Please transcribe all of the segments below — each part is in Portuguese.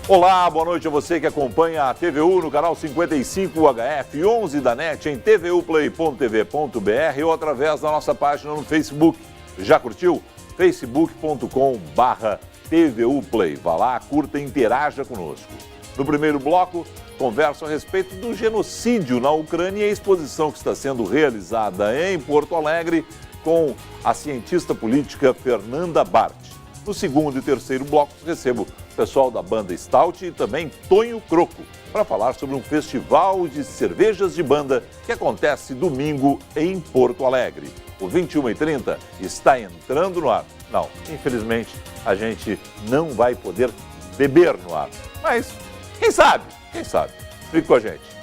Olá, boa noite a você que acompanha a TVU no canal 55 UHF 11 da NET em tvuplay.tv.br ou através da nossa página no Facebook. Já curtiu? facebook.com/TVUplay. Vá lá, curta e interaja conosco. No primeiro bloco, converso a respeito do genocídio na Ucrânia e a exposição que está sendo realizada em Porto Alegre com a cientista política Fernanda Bart. No segundo e terceiro blocos, recebo o pessoal da banda Stout e também Tonho Croco para falar sobre um festival de cervejas de banda que acontece domingo em Porto Alegre. O 21h30 está entrando no ar. Não, infelizmente, a gente não vai poder beber no ar. Mas, quem sabe? Quem sabe? Fique com a gente.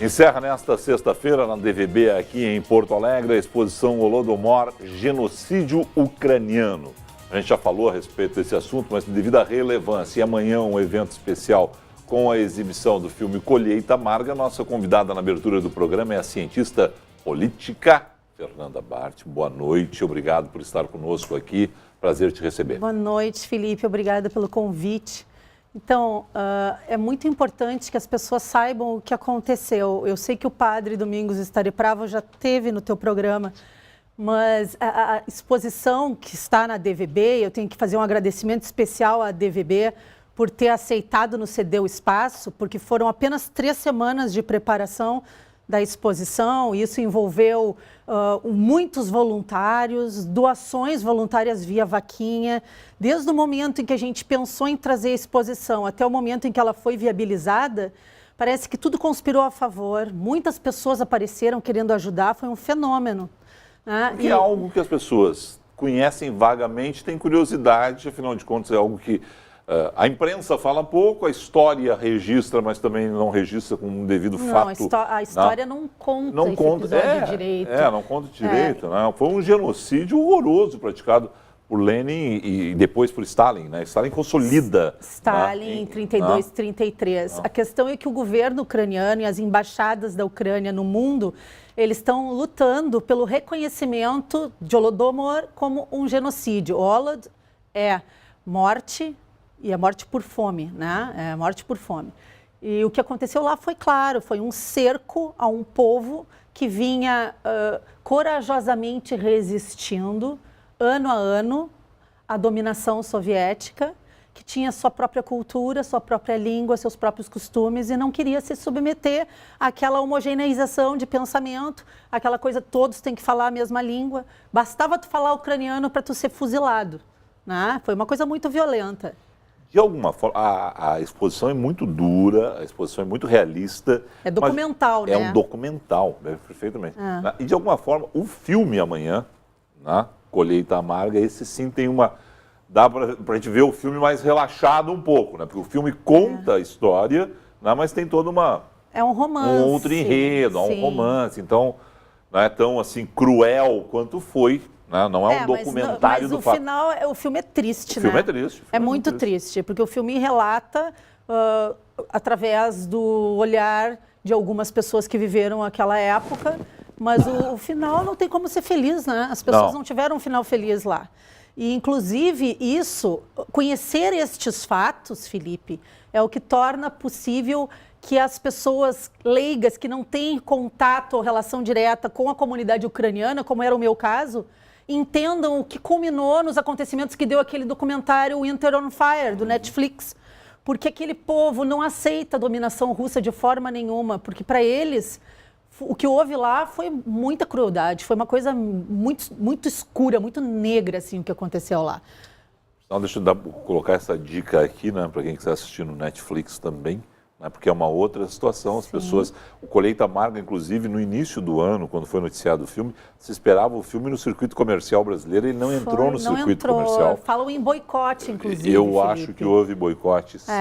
Encerra nesta sexta-feira na DVB aqui em Porto Alegre a exposição Holodomor Genocídio Ucraniano. A gente já falou a respeito desse assunto, mas devido à relevância e amanhã um evento especial com a exibição do filme Colheita Amarga, nossa convidada na abertura do programa é a cientista política Fernanda Bart. Boa noite, obrigado por estar conosco aqui, prazer te receber. Boa noite, Felipe, obrigada pelo convite. Então, é muito importante que as pessoas saibam o que aconteceu. Eu sei que o padre Domingos Starepravo já teve no teu programa, mas a exposição que está na DVB, eu tenho que fazer um agradecimento especial à DVB por ter aceitado nos ceder o espaço, porque foram apenas 3 semanas de preparação da exposição. Isso envolveu muitos voluntários, doações voluntárias via vaquinha. Desde o momento em que a gente pensou em trazer a exposição até o momento em que ela foi viabilizada, parece que tudo conspirou a favor. Muitas pessoas apareceram querendo ajudar, foi um fenômeno. Né? É algo que as pessoas conhecem vagamente, têm curiosidade, afinal de contas é algo que a imprensa fala pouco, a história registra, mas também não registra com um devido fato. A história não conta esse episódio direito. Não conta direito. Né? Foi um genocídio horroroso praticado por Lenin e depois por Stalin. Né? Stalin consolida. Stalin em 32, 33. A questão é que o governo ucraniano e as embaixadas da Ucrânia no mundo, eles estão lutando pelo reconhecimento de Holodomor como um genocídio. Holod é morte, e a morte por fome, né? É a morte por fome. E o que aconteceu lá foi claro, foi um cerco a um povo que vinha corajosamente resistindo, ano a ano, à dominação soviética, que tinha sua própria cultura, sua própria língua, seus próprios costumes e não queria se submeter àquela homogeneização de pensamento, aquela coisa, todos têm que falar a mesma língua. Bastava tu falar ucraniano para tu ser fuzilado, né? Foi uma coisa muito violenta. De alguma forma, a exposição é muito dura, a exposição é muito realista. É documental, né? É um documental, perfeitamente. E de alguma forma, o filme amanhã, né, Colheita Amarga, esse sim tem uma... Dá para a gente ver o filme mais relaxado um pouco, né? Porque o filme conta a história, né, mas tem toda uma... É um romance. Um outro enredo, um romance. Então, não é tão assim cruel quanto foi. Não é um documentário do fato. Mas no final, o filme é triste, né? O filme é triste. É muito triste, porque o filme relata, através do olhar de algumas pessoas que viveram aquela época, mas o final não tem como ser feliz, né? As pessoas não tiveram um final feliz lá. E, inclusive, conhecer estes fatos, Felipe, é o que torna possível que as pessoas leigas, que não têm contato ou relação direta com a comunidade ucraniana, como era o meu caso, entendam o que culminou nos acontecimentos que deu aquele documentário Winter on Fire, do Netflix. Porque aquele povo não aceita a dominação russa de forma nenhuma, porque para eles o que houve lá foi muita crueldade, foi uma coisa muito, muito escura, muito negra assim, o que aconteceu lá. Então, deixa eu colocar essa dica aqui, né, para quem quiser assistir no Netflix também. Porque é uma outra situação, as pessoas... O Colheita Amarga, inclusive, no início do ano, quando foi noticiado o filme, se esperava o filme no circuito comercial brasileiro e ele não entrou no circuito comercial. Falam em boicote, inclusive, Eu Felipe. acho que houve boicote, sim.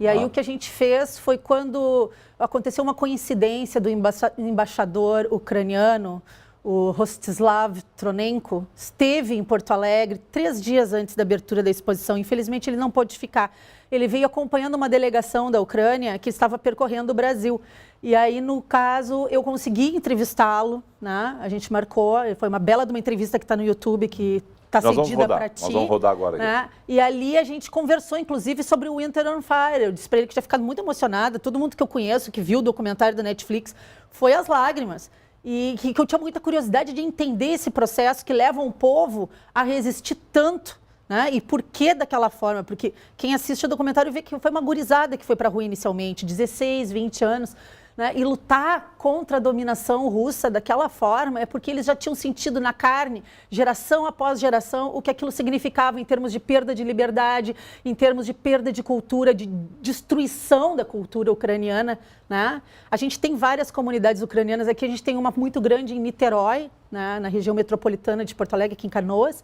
E aí o que a gente fez foi quando aconteceu uma coincidência do embaixador ucraniano, o Rostislav Tronenko, esteve em Porto Alegre 3 dias antes da abertura da exposição. Infelizmente, ele não pôde ficar. Ele veio acompanhando uma delegação da Ucrânia que estava percorrendo o Brasil. E aí, no caso, eu consegui entrevistá-lo, né? A gente marcou, foi uma bela de uma entrevista que está no YouTube, que está cedida para ti. Nós vamos rodar agora. Né? E ali a gente conversou, inclusive, sobre o Winter on Fire. Eu disse para ele que tinha ficado muito emocionada. Todo mundo que eu conheço, que viu o documentário da Netflix, foi às lágrimas. E que eu tinha muita curiosidade de entender esse processo que leva um povo a resistir tanto, né? E por que daquela forma? Porque quem assiste o documentário vê que foi uma gurizada que foi para a rua inicialmente, 16, 20 anos, né? E lutar contra a dominação russa daquela forma é porque eles já tinham sentido na carne, geração após geração, o que aquilo significava em termos de perda de liberdade, em termos de perda de cultura, de destruição da cultura ucraniana, né? A gente tem várias comunidades ucranianas aqui, a gente tem uma muito grande em Niterói, né? Na região metropolitana de Porto Alegre, aqui em Canoas,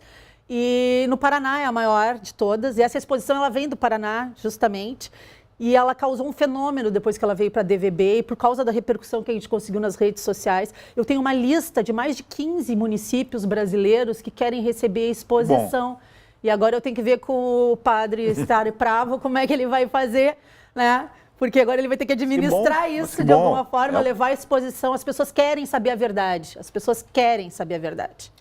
e no Paraná é a maior de todas, e essa exposição ela vem do Paraná, justamente, e ela causou um fenômeno depois que ela veio para a DVB, e por causa da repercussão que a gente conseguiu nas redes sociais. Eu tenho uma lista de mais de 15 municípios brasileiros que querem receber a exposição. Bom. E agora eu tenho que ver com o padre Stare Pravo como é que ele vai fazer, né? Porque agora ele vai ter que administrar isso de alguma forma, levar a exposição. As pessoas querem saber a verdade. As pessoas querem saber a verdade.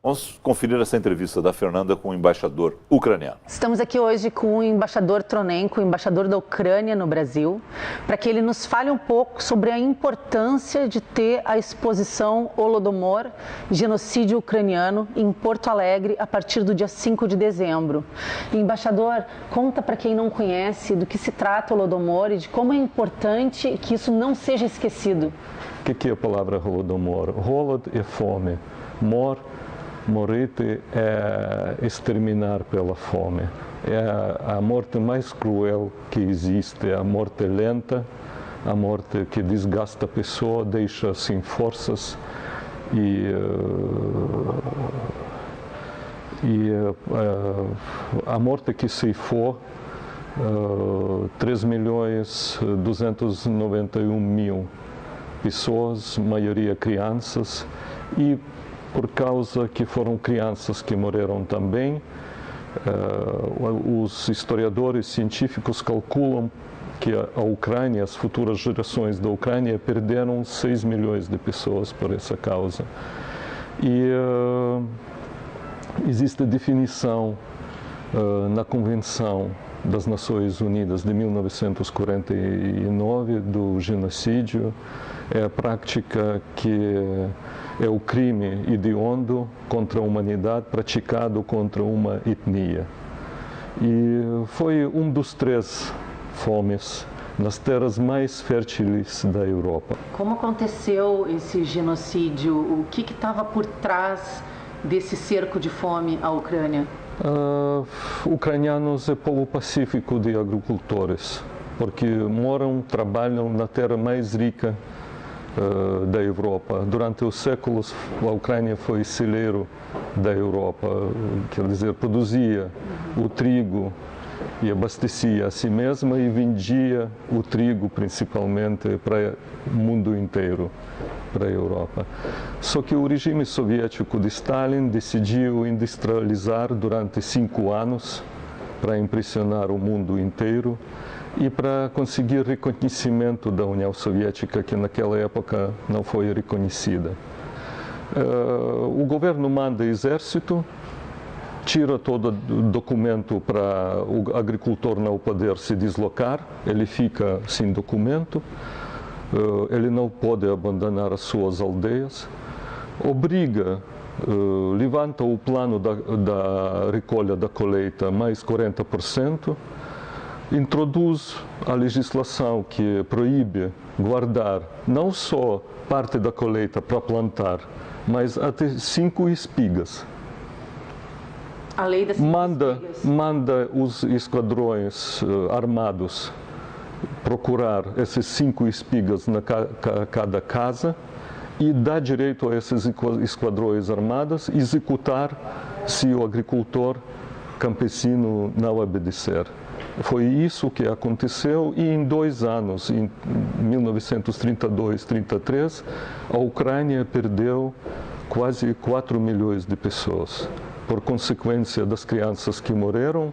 Vamos conferir essa entrevista da Fernanda com o embaixador ucraniano. Estamos aqui hoje com o embaixador Tronenko, embaixador da Ucrânia no Brasil, para que ele nos fale um pouco sobre a importância de ter a exposição Holodomor, genocídio ucraniano, em Porto Alegre, a partir do dia 5 de dezembro. Embaixador, conta para quem não conhece do que se trata o Holodomor e de como é importante que isso não seja esquecido. O que é a palavra Holodomor? Holod é fome, morite é exterminar pela fome. É a morte mais cruel que existe, é a morte lenta, a morte que desgasta a pessoa, deixa sem forças e a morte que ceifou 3.291.000 pessoas, maioria crianças, e por causa que foram crianças que morreram também, os historiadores científicos calculam que a Ucrânia, as futuras gerações da Ucrânia, perderam 6 milhões de pessoas por essa causa. E existe a definição na Convenção das Nações Unidas de 1949 do genocídio, é a prática que é o crime hediondo contra a humanidade praticado contra uma etnia. E foi um dos 3 fomes nas terras mais férteis da Europa. Como aconteceu esse genocídio? O que estava por trás desse cerco de fome à Ucrânia? Ucranianos é povo pacífico de agricultores, porque moram, trabalham na terra mais rica da Europa. Durante os séculos, a Ucrânia foi celeiro da Europa, quer dizer, produzia o trigo e abastecia a si mesma e vendia o trigo principalmente para o mundo inteiro, para a Europa. Só que o regime soviético de Stalin decidiu industrializar durante 5 anos para impressionar o mundo inteiro e para conseguir reconhecimento da União Soviética, que naquela época não foi reconhecida. O governo manda exército, tira todo o documento para o agricultor não poder se deslocar, ele fica sem documento, ele não pode abandonar as suas aldeias, obriga, levanta o plano da recolha da colheita mais 40%, introduz a legislação que proíbe guardar não só parte da colheita para plantar, mas até 5 espigas. A lei das 5 espigas. Manda os esquadrões armados procurar essas 5 espigas na cada casa e dá direito a esses esquadrões armados executar se o agricultor campesino não obedecer. Foi isso que aconteceu e em 2 anos, em 1932-33, a Ucrânia perdeu quase 4 milhões de pessoas. Por consequência das crianças que morreram,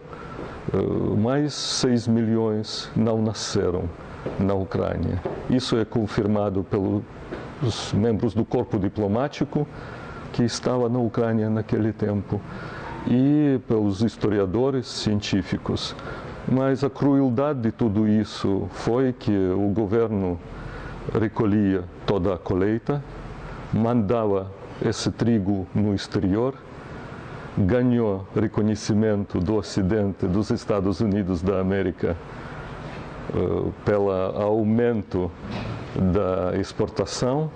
mais 6 milhões não nasceram na Ucrânia. Isso é confirmado pelos membros do corpo diplomático que estava na Ucrânia naquele tempo e pelos historiadores científicos. Mas a crueldade de tudo isso foi que o governo recolhia toda a colheita, mandava esse trigo no exterior, ganhou reconhecimento do Ocidente, dos Estados Unidos da América, pelo aumento da exportação,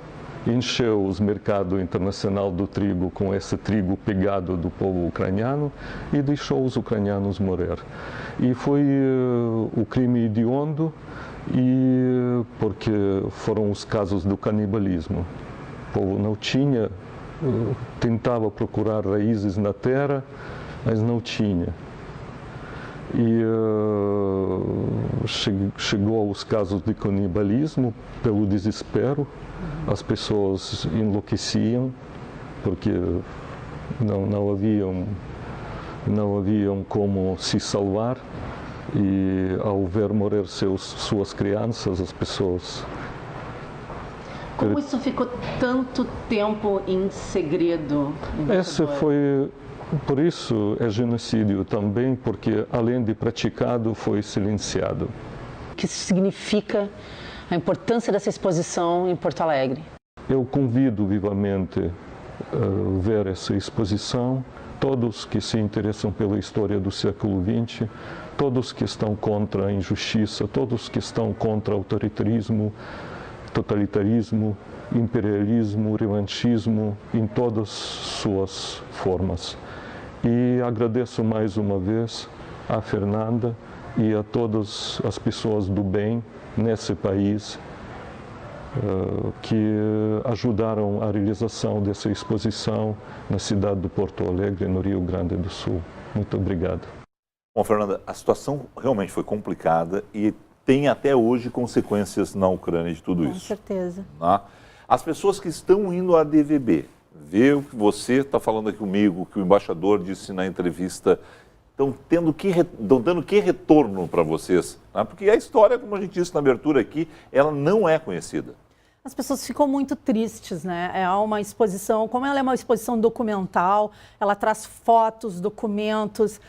encheu os mercados internacionais do trigo com esse trigo pegado do povo ucraniano e deixou os ucranianos morrer. E foi o crime hediondo, e porque foram os casos do canibalismo. O povo não tinha, tentava procurar raízes na terra, mas não tinha. E chegou aos casos de canibalismo pelo desespero. As pessoas enlouqueciam porque não haviam como se salvar, e ao ver morrer suas crianças, as pessoas... Como isso ficou tanto tempo em segredo? Por isso é genocídio também, porque além de praticado, foi silenciado. O que significa a importância dessa exposição em Porto Alegre? Eu convido vivamente a ver essa exposição, todos que se interessam pela história do século XX, todos que estão contra a injustiça, todos que estão contra o autoritarismo, totalitarismo, imperialismo, revanchismo, em todas suas formas. E agradeço mais uma vez a Fernanda e a todas as pessoas do bem nesse país que ajudaram a realização dessa exposição na cidade de Porto Alegre, no Rio Grande do Sul. Muito obrigado. Bom, Fernanda, a situação realmente foi complicada e tem até hoje consequências na Ucrânia de tudo isso. Com certeza. Tá? As pessoas que estão indo à DVB, vê o que você está falando aqui comigo, que o embaixador disse na entrevista, estão dando que retorno para vocês? Né? Porque a história, como a gente disse na abertura aqui, ela não é conhecida. As pessoas ficam muito tristes, né? É uma exposição, como ela é uma exposição documental, ela traz fotos, documentos,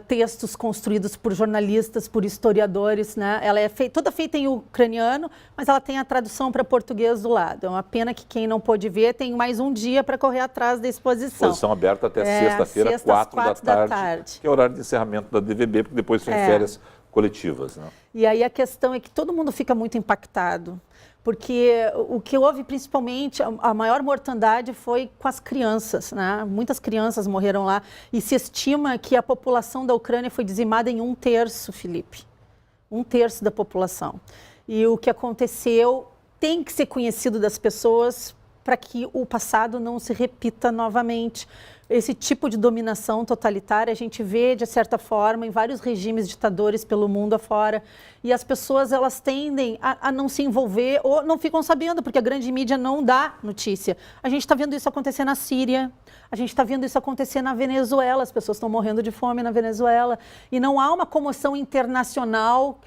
textos construídos por jornalistas, por historiadores, né? Ela é toda feita em ucraniano, mas ela tem a tradução para português do lado. É uma pena que quem não pôde ver tem mais um dia para correr atrás da exposição. Exposição aberta até sexta-feira, 4 da tarde, que é o horário de encerramento da DVB, porque depois tem férias coletivas. Né? E aí a questão é que todo mundo fica muito impactado. Porque o que houve principalmente, a maior mortandade foi com as crianças, né? Muitas crianças morreram lá e se estima que a população da Ucrânia foi dizimada em 1/3, Felipe. 1/3 da população. E o que aconteceu tem que ser conhecido das pessoas para que o passado não se repita novamente. Esse tipo de dominação totalitária a gente vê, de certa forma, em vários regimes ditadores pelo mundo afora. E as pessoas, elas tendem a não se envolver ou não ficam sabendo, porque a grande mídia não dá notícia. A gente está vendo isso acontecer na Síria, a gente está vendo isso acontecer na Venezuela, as pessoas estão morrendo de fome na Venezuela. E não há uma comoção internacional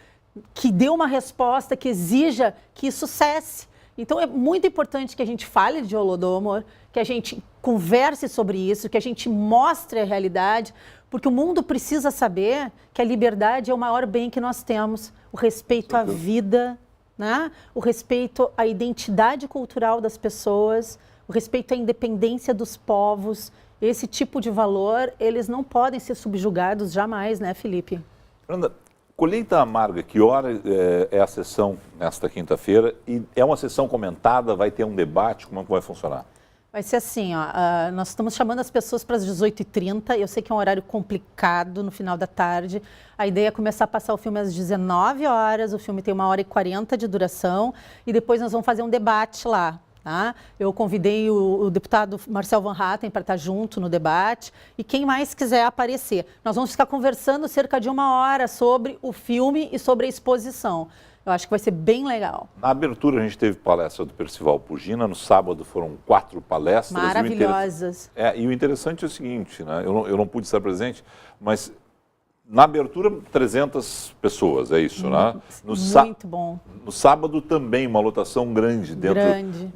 que dê uma resposta, que exija que isso cesse. Então, é muito importante que a gente fale de Holodomor, que a gente converse sobre isso, que a gente mostre a realidade, porque o mundo precisa saber que a liberdade é o maior bem que nós temos, o respeito à vida, né? O respeito à identidade cultural das pessoas, o respeito à independência dos povos. Esse tipo de valor, eles não podem ser subjugados jamais, né, Felipe? Fernanda, Colheita Amarga, que hora é a sessão nesta quinta-feira? E é uma sessão comentada? Vai ter um debate? Como é que vai funcionar? Vai ser assim, ó, nós estamos chamando as pessoas para as 18h30, eu sei que é um horário complicado no final da tarde. A ideia é começar a passar o filme às 19 horas, o filme tem 1h40 de duração, e depois nós vamos fazer um debate lá. Tá? Eu convidei o deputado Marcel Van Hatten para estar junto no debate e quem mais quiser aparecer. Nós vamos ficar conversando cerca de 1 hora sobre o filme e sobre a exposição. Eu acho que vai ser bem legal. Na abertura a gente teve palestra do Percival Pugina, no sábado foram 4 palestras. Maravilhosas. E o interessante é o seguinte, né? Eu não pude estar presente, mas na abertura 300 pessoas, é isso, né? Muito bom. No sábado também uma lotação grande dentro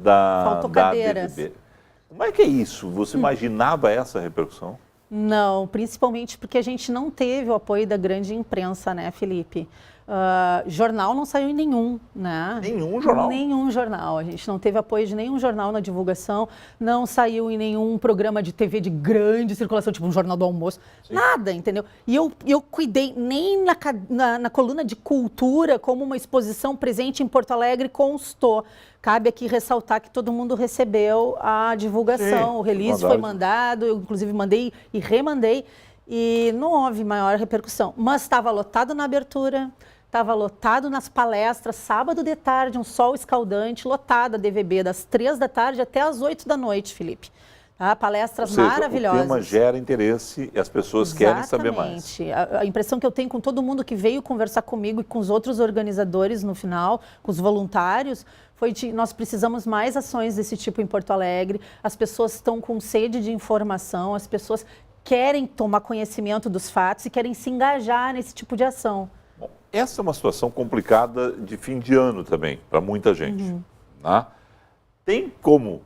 Faltou da cadeiras. DVB. Como é que é isso? Você imaginava essa repercussão? Não, principalmente porque a gente não teve o apoio da grande imprensa, né, Felipe? Jornal não saiu em nenhum, né? Nenhum jornal? Nenhum jornal. A gente não teve apoio de nenhum jornal na divulgação, não saiu em nenhum programa de TV de grande circulação, tipo um Jornal do Almoço. Sim. Nada, entendeu? E eu cuidei, nem na coluna de cultura, como uma exposição presente em Porto Alegre constou. Cabe aqui ressaltar que todo mundo recebeu a divulgação, o release foi mandado, eu inclusive mandei e remandei, e não houve maior repercussão. Mas estava lotado na abertura, estava lotado nas palestras, sábado de tarde, um sol escaldante, lotada a DVB, das 3 da tarde até as 8 da noite, Felipe. Tá? Palestras maravilhosas. O tema gera interesse e as pessoas querem saber mais. A impressão que eu tenho com todo mundo que veio conversar comigo e com os outros organizadores no final, com os voluntários, foi de nós precisamos mais ações desse tipo em Porto Alegre, as pessoas estão com sede de informação, as pessoas querem tomar conhecimento dos fatos e querem se engajar nesse tipo de ação. Bom, essa é uma situação complicada de fim de ano também, para muita gente. Né? Tem como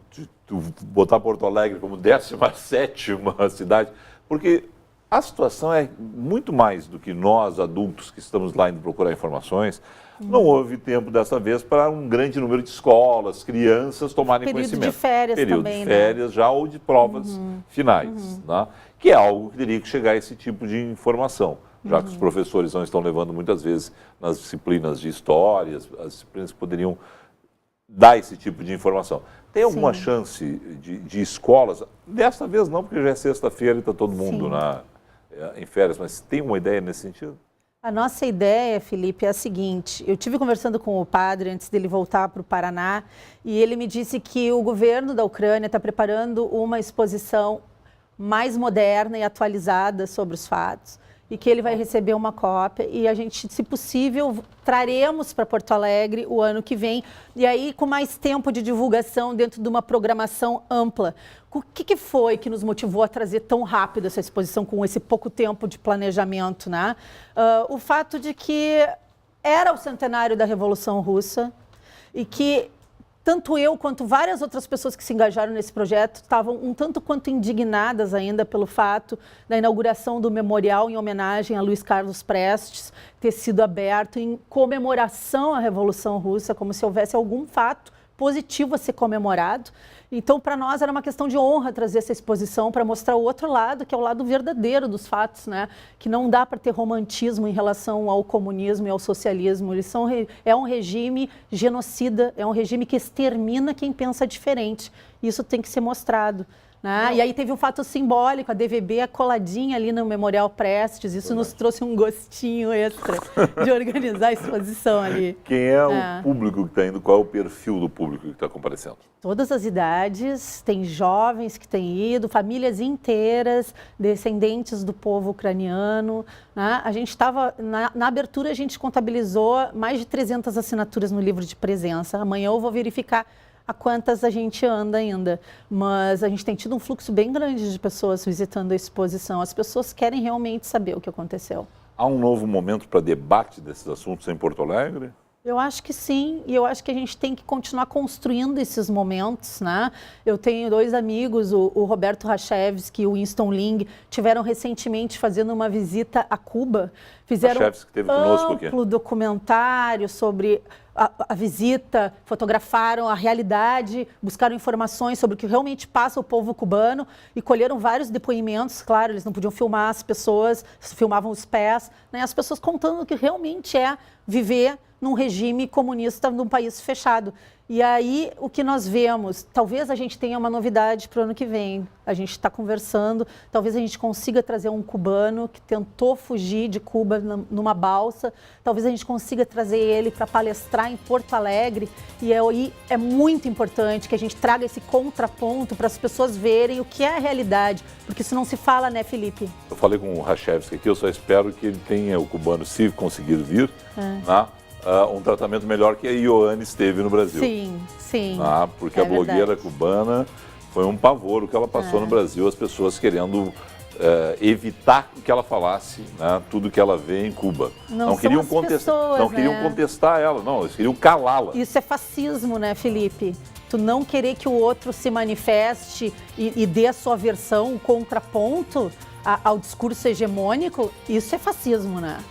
botar Porto Alegre como 17ª cidade? Porque a situação é muito mais do que nós, adultos, que estamos lá indo procurar informações. Não houve tempo dessa vez para um grande número de escolas, crianças tomarem conhecimento. Período de férias Período também, de férias já ou de provas finais. Né? Que é algo que teria que chegar a esse tipo de informação, já que os professores não estão levando muitas vezes nas disciplinas de história, as disciplinas que poderiam dar esse tipo de informação. Tem alguma chance de escolas, dessa vez não, porque já é sexta-feira e está todo mundo em férias, mas tem uma ideia nesse sentido? A nossa ideia, Felipe, é a seguinte, eu tive conversando com o padre antes dele voltar para o Paraná e ele me disse que o governo da Ucrânia está preparando uma exposição mais moderna e atualizada sobre os fatos e que ele vai receber uma cópia e a gente, se possível, traremos para Porto Alegre o ano que vem e aí com mais tempo de divulgação dentro de uma programação ampla. O que foi que nos motivou a trazer tão rápido essa exposição com esse pouco tempo de planejamento, né? O fato de que era o centenário da Revolução Russa e que tanto eu quanto várias outras pessoas que se engajaram nesse projeto estavam um tanto quanto indignadas ainda pelo fato da inauguração do memorial em homenagem a Luiz Carlos Prestes ter sido aberto em comemoração à Revolução Russa, como se houvesse algum fato positivo a ser comemorado. Então, para nós era uma questão de honra trazer essa exposição para mostrar o outro lado, que é o lado verdadeiro dos fatos, né? Que não dá para ter romantismo em relação ao comunismo e ao socialismo. É um regime genocida, é um regime que extermina quem pensa diferente. Isso tem que ser mostrado. Né? E aí teve um fato simbólico, a DVB coladinha ali no Memorial Prestes, isso nos trouxe um gostinho extra de organizar a exposição ali. Quem é o público que está indo? Qual é o perfil do público que está comparecendo? Todas as idades, tem jovens que têm ido, famílias inteiras, descendentes do povo ucraniano. Né? A gente estava, na abertura a gente contabilizou mais de 300 assinaturas no livro de presença. Amanhã eu vou verificar a quantas a gente anda ainda, mas a gente tem tido um fluxo bem grande de pessoas visitando a exposição. As pessoas querem realmente saber o que aconteceu. Há um novo momento para debate desses assuntos em Porto Alegre? Eu acho que sim, e eu acho que a gente tem que continuar construindo esses momentos, né? Eu tenho 2 amigos, o Roberto Rachevski e o Winston Ling, tiveram recentemente fazendo uma visita a Cuba, fizeram um amplo documentário sobre a visita, fotografaram a realidade, buscaram informações sobre o que realmente passa o povo cubano e colheram vários depoimentos. Claro, eles não podiam filmar as pessoas, filmavam os pés, né? As pessoas contando o que realmente é viver num regime comunista num país fechado. E aí, o que nós vemos, talvez a gente tenha uma novidade para o ano que vem. A gente está conversando, talvez a gente consiga trazer um cubano que tentou fugir de Cuba numa balsa, talvez a gente consiga trazer ele para palestrar em Porto Alegre. E aí é muito importante que a gente traga esse contraponto para as pessoas verem o que é a realidade, porque isso não se fala, né, Felipe? Eu falei com o Rachevski aqui, eu só espero que ele tenha, o cubano, se conseguir vir, né? Um tratamento melhor que a Ioane teve no Brasil. Sim, sim. Porque a blogueira cubana foi um pavor o que ela passou no Brasil, as pessoas querendo evitar que ela falasse, né, tudo que ela vê em Cuba. Não queriam contestar, não queriam contestar ela, não, eles queriam calá-la. Isso é fascismo, né, Felipe? Tu não querer que o outro se manifeste e dê a sua versão, um contraponto ao discurso hegemônico, isso é fascismo, né?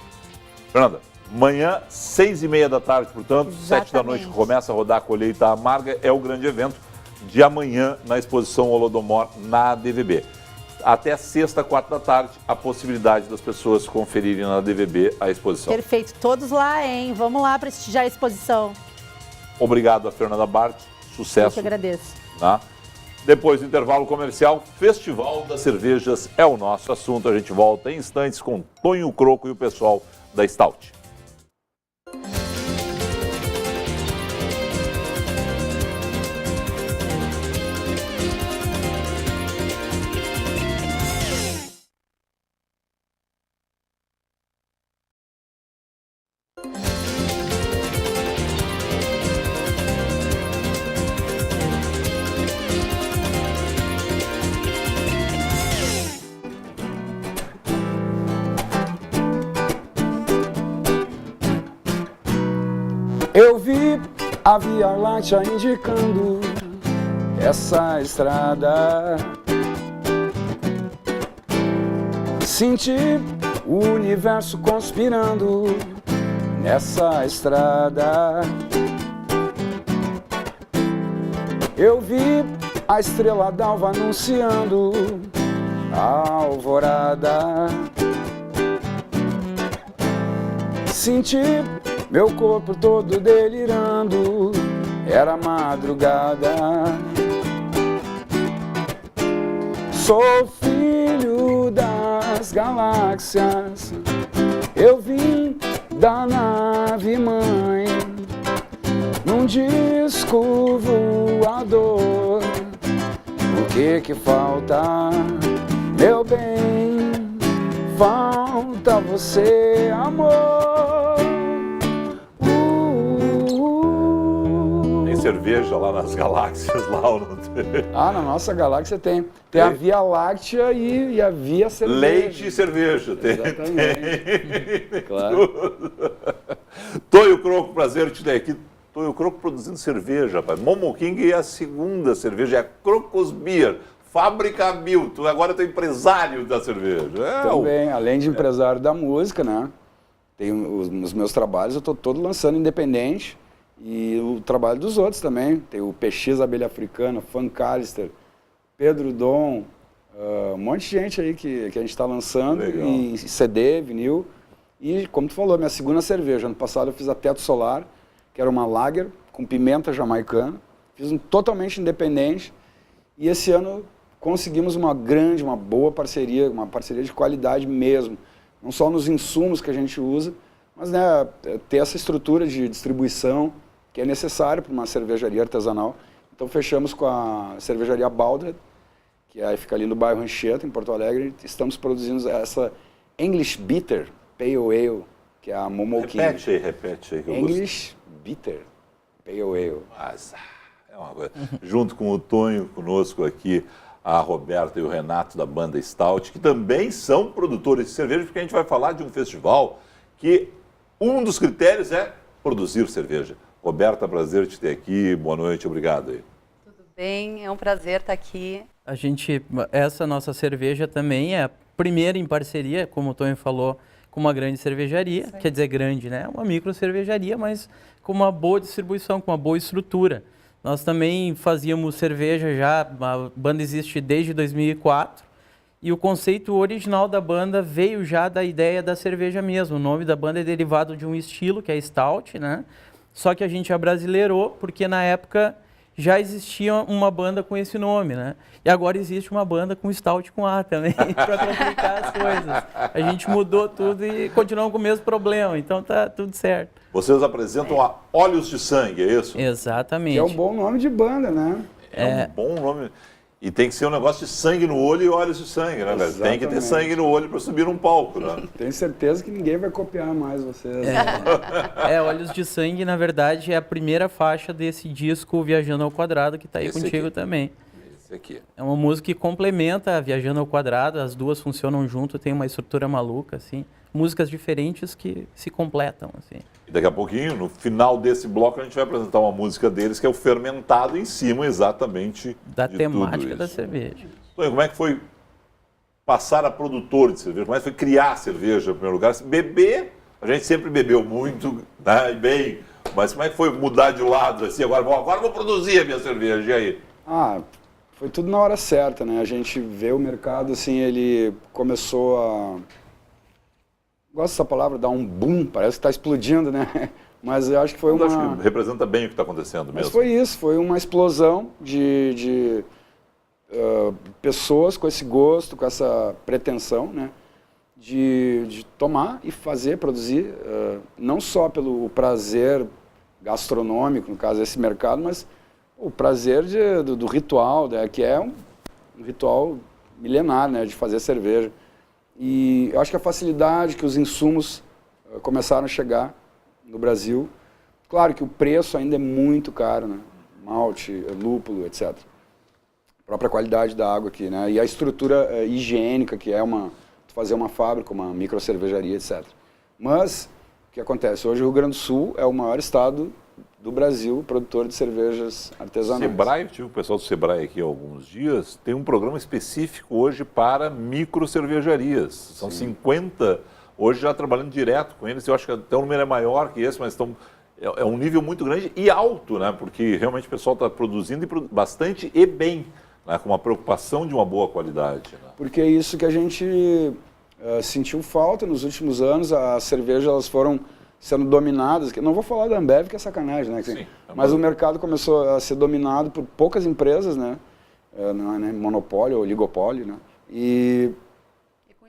Fernanda, amanhã, 6h30 da tarde, portanto, 7 da noite, começa a rodar a Colheita Amarga, é o grande evento de amanhã na exposição Holodomor na DVB. Até sexta, 4 da tarde, a possibilidade das pessoas conferirem na DVB a exposição. Perfeito, todos lá, hein? Vamos lá prestigiar a exposição. Obrigado a Fernanda Bart, sucesso. Eu que agradeço. Tá? Depois do intervalo comercial, Festival das Cervejas é o nosso assunto. A gente volta em instantes com Tonho Croco e o pessoal da Stout. Eu vi a Via Láctea indicando essa estrada. Senti o universo conspirando nessa estrada. Eu vi a estrela d'alva anunciando a alvorada. Senti meu corpo todo delirando, era madrugada. Sou filho das galáxias, eu vim da nave mãe, num disco voador. O que falta, meu bem? Falta você, amor. Cerveja lá nas galáxias, lá ou não tem? Na nossa galáxia tem a Via Láctea e a Via Cerveja. Leite e cerveja. Exatamente. Tem. Claro. Tonho Croco, prazer te ter aqui. Tonho Croco produzindo cerveja, rapaz. Momo King é a segunda cerveja, é a Crocos Beer, Fábrica Milton. Agora eu tô empresário da cerveja. Também, além de empresário da música, né? Tem os meus trabalhos, eu tô todo lançando independente. E o trabalho dos outros também, tem o PX Abelha Africana, Fancalister, Pedro Dom, um monte de gente aí que a gente está lançando, em CD, vinil. E como tu falou, minha segunda cerveja, ano passado eu fiz a Teto Solar, que era uma lager com pimenta jamaicana, fiz um totalmente independente. E esse ano conseguimos uma boa parceria, uma parceria de qualidade mesmo, não só nos insumos que a gente usa, mas né, ter essa estrutura de distribuição que é necessário para uma cervejaria artesanal. Então fechamos com a cervejaria Baldred, que fica ali no bairro Anchieta, em Porto Alegre. Estamos produzindo essa English Bitter Pale Ale, que é a Momo King. Repete aí. English Bitter Pale Ale. Mas, é uma coisa. Junto com o Tonho, conosco aqui, a Roberta e o Renato da banda Stout, que também são produtores de cerveja, porque a gente vai falar de um festival que um dos critérios é produzir cerveja. Roberta, prazer te ter aqui. Boa noite, obrigado aí. Tudo bem, é um prazer estar aqui. Essa nossa cerveja também é a primeira em parceria, como o Tonho falou, com uma grande cervejaria, quer dizer grande, né? Uma micro cervejaria, mas com uma boa distribuição, com uma boa estrutura. Nós também fazíamos cerveja já, a banda existe desde 2004 E o conceito original da banda veio já da ideia da cerveja mesmo. O nome da banda é derivado de um estilo, que é Stout, né? Só que a gente abrasileirou, porque na época já existia uma banda com esse nome, né? E agora existe uma banda com Stout com A também, para complicar as coisas. A gente mudou tudo e continuamos com o mesmo problema, então tá tudo certo. Vocês apresentam a Olhos de Sangue, é isso? Exatamente. Que é um bom nome de banda, né? É um bom nome. E tem que ser um negócio de sangue no olho e olhos de sangue, né, velho? Tem que ter sangue no olho para subir num palco, né? Tenho certeza que ninguém vai copiar mais vocês. Olhos de Sangue, na verdade, é a primeira faixa desse disco Viajando ao Quadrado, que está aí Esse contigo aqui. também. Esse aqui. É uma música que complementa a Viajando ao Quadrado, as duas funcionam junto, tem uma estrutura maluca, assim. Músicas diferentes que se completam, assim. E daqui a pouquinho, no final desse bloco, a gente vai apresentar uma música deles, que é o Fermentado, em cima exatamente Da de temática tudo da isso. cerveja. Então, como é que foi passar a produtor de cerveja? Como é que foi criar cerveja, em primeiro lugar? Beber, a gente sempre bebeu muito, né, e bem, mas como é que foi mudar de lado, assim, agora vou produzir a minha cerveja, e aí? Foi tudo na hora certa, né? A gente vê o mercado, assim, ele começou a... Gosto dessa palavra, dar um boom, parece que está explodindo, né? Mas eu acho que foi Eu uma... acho que representa bem o que está acontecendo mesmo. Mas foi isso, foi uma explosão de pessoas com esse gosto, com essa pretensão, né? De tomar e fazer, produzir, não só pelo prazer gastronômico, no caso desse mercado, mas o prazer do ritual, né? Que é um ritual milenar, né? De fazer cerveja. E eu acho que a facilidade que os insumos começaram a chegar no Brasil, claro que o preço ainda é muito caro, né? Malte, lúpulo, etc. A própria qualidade da água aqui, né? E a estrutura higiênica, que é fazer uma fábrica, uma microcervejaria, etc. Mas, o que acontece? Hoje o Rio Grande do Sul é o maior estado do Brasil produtor de cervejas artesanais. Sebrae, eu tive o pessoal do Sebrae aqui há alguns dias, tem um programa específico hoje para microcervejarias. São 50, hoje já trabalhando direto com eles, eu acho que até o número é maior que esse, mas é um nível muito grande e alto, né? Porque realmente o pessoal está produzindo bastante e bem, né? Com uma preocupação de uma boa qualidade. Né? Porque é isso que a gente sentiu falta nos últimos anos, as cervejas elas foram sendo dominadas, que não vou falar da Ambev, que é sacanagem, né? Sim, mas o mercado começou a ser dominado por poucas empresas, né? Não é nem monopólio ou oligopólio, né? E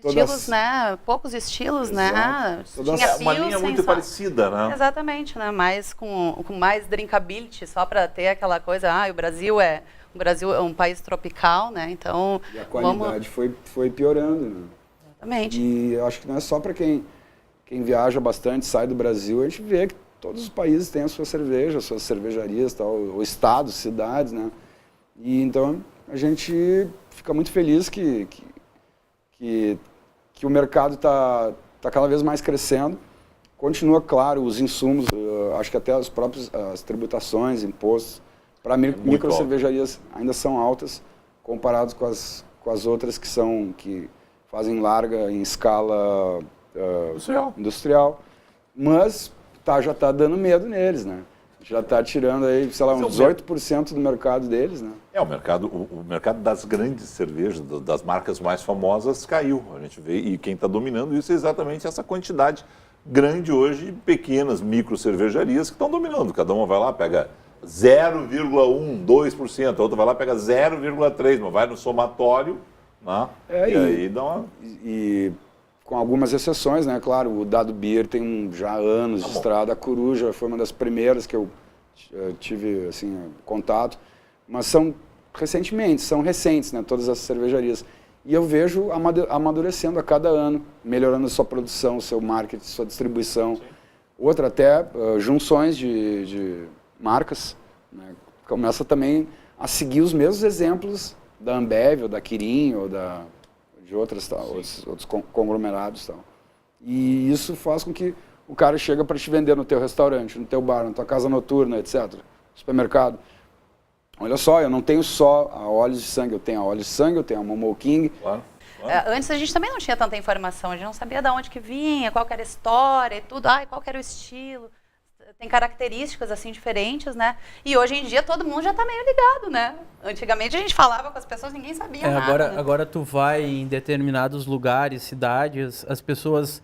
com estilos, né? Poucos estilos, né? Tinha uma linha muito parecida, né? Exatamente, né? Mais com mais drinkability, só para ter aquela coisa, o Brasil é um país tropical, né? Então, e a qualidade foi piorando, né? Exatamente. E eu acho que não é só para quem viaja bastante, sai do Brasil, a gente vê que todos os países têm a sua cerveja, as suas cervejarias, tal, ou estados, cidades, né? E então a gente fica muito feliz que o mercado está cada vez mais crescendo. Continua, claro, os insumos, acho que até as tributações, impostos, para microcervejarias ainda são altas, comparados com as outras que fazem larga em escala industrial, mas já está dando medo neles, né? Já está tirando aí, sei lá, uns 18% do mercado deles, né? O mercado das grandes cervejas, das marcas mais famosas, caiu. A gente vê, e quem está dominando isso é exatamente essa quantidade grande hoje de pequenas micro cervejarias que estão dominando. Cada uma vai lá, pega 0,1%, 2%, a outra vai lá, pega 0,3%, mas vai no somatório, né? E aí dá uma... Com algumas exceções, né? Claro, o Dado Beer tem já anos de estrada, a Coruja foi uma das primeiras que eu tive assim, contato, mas são recentes, né? Todas as cervejarias. E eu vejo amadurecendo a cada ano, melhorando a sua produção, seu marketing, sua distribuição. Sim. Outra até junções de marcas, né? Começa também a seguir os mesmos exemplos da Ambev, ou da Kirin, ou de outros conglomerados. Tal. E isso faz com que o cara chega para te vender no teu restaurante, no teu bar, na tua casa noturna, etc. Supermercado. Olha só, eu não tenho só a Olhos de Sangue, eu tenho a Olhos de Sangue, eu tenho a Momo King. Claro. Antes a gente também não tinha tanta informação, a gente não sabia de onde que vinha, qual que era a história e tudo, qual que era o estilo. tem características assim diferentes, né? E hoje em dia todo mundo já está meio ligado, né? Antigamente a gente falava com as pessoas, ninguém sabia nada. Agora, né? agora tu vai em determinados lugares, cidades, as pessoas